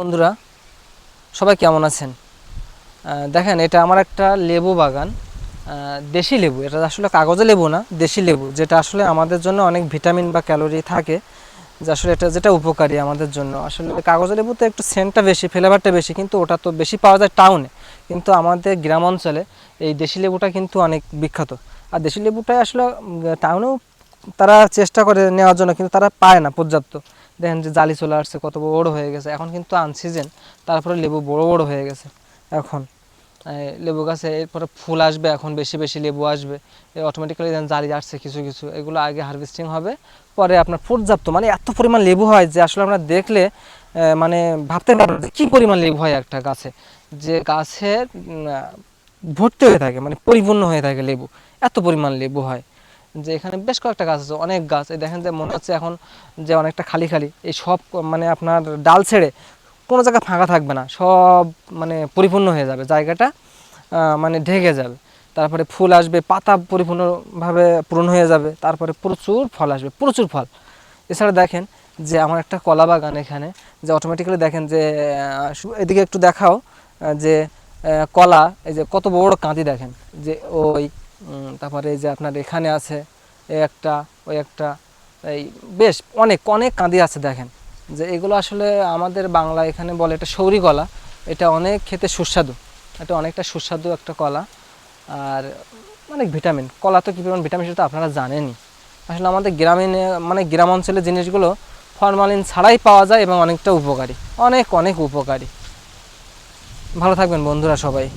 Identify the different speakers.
Speaker 1: বন্ধুরা সবাই কেমন আছেন? দেখেন, এটা আমার একটা লেবু বাগান। দেশি লেবু, এটা আসলে কাগজে লেবু না, দেশি লেবু, যেটা আসলে আমাদের জন্য অনেক ভিটামিন বা ক্যালোরি থাকে, যে আসলে এটা যেটা উপকারী আমাদের জন্য। আসলে কাগজে লেবুতে একটু সেন্টটা বেশি, ফ্লেভারটা বেশি, কিন্তু ওটা তো বেশি পাওয়া যায় টাউনে। কিন্তু আমাদের গ্রাম অঞ্চলে এই দেশি লেবুটা কিন্তু অনেক বিখ্যাত। আর দেশি লেবুটাই আসলে টাউনেও তারা চেষ্টা করে নেওয়ার জন্য, কিন্তু তারা পায় না পর্যাপ্ত। দেখেন যে জালি চলে আসছে, কত বড় বড় হয়ে গেছে। এখন কিন্তু আনসিজন, তারপরে লেবু বড় বড় হয়ে গেছে। এখন লেবু গাছে এরপরে ফুল আসবে, এখন বেশি বেশি লেবু আসবে। অটোমেটিক্যালি জালি আসছে কিছু কিছু, এগুলো আগে হারভেস্টিং হবে, পরে আপনার পর্যাপ্ত মানে এত পরিমাণ লেবু হয় যে আসলে আমরা দেখলে মানে ভাবতে পারবো যে কী পরিমাণ লেবু হয় একটা গাছে। যে গাছে ভর্তি হয়ে থাকে, মানে পরিপূর্ণ হয়ে থাকে লেবু, এত পরিমাণ লেবু হয়। যে এখানে বেশ কয়েকটা গাছ আছে, অনেক গাছ। এই দেখেন যে মনে হচ্ছে এখন যে অনেকটা খালি খালি, এই সব মানে আপনার ডাল ছেড়ে কোনো জায়গা ফাঁকা থাকবে না, সব মানে পরিপূর্ণ হয়ে যাবে জায়গাটা, মানে ঢেকে যাবে। তারপরে ফুল আসবে, পাতা পরিপূর্ণভাবে পূরণ হয়ে যাবে, তারপরে প্রচুর ফল আসবে, প্রচুর ফল। এছাড়া দেখেন যে আমার একটা কলা বাগান এখানে, যে অটোমেটিক্যালি দেখেন যে এদিকে একটু দেখাও, যে কলা, এই যে কত বড় বড় কাঁদি দেখেন, যে ওই তারপরে এই যে আপনার এখানে আছে এই একটা, ওই একটা, এই বেশ অনেক অনেক কাঁদি আছে দেখেন। যে এগুলো আসলে আমাদের বাংলা এখানে বলে এটা সৌরি কলা। এটা অনেক খেতে সুস্বাদু, এটা অনেকটা সুস্বাদু একটা কলা। আর অনেক ভিটামিন, কলা তো কী পরিমাণ ভিটামিন সেটা তো আপনারা জানেনই। আসলে আমাদের গ্রামীণ মানে গ্রাম অঞ্চলের জিনিসগুলো ফরমালিন ছাড়াই পাওয়া যায় এবং অনেকটা উপকারী, অনেক অনেক উপকারী। ভালো থাকবেন বন্ধুরা সবাই।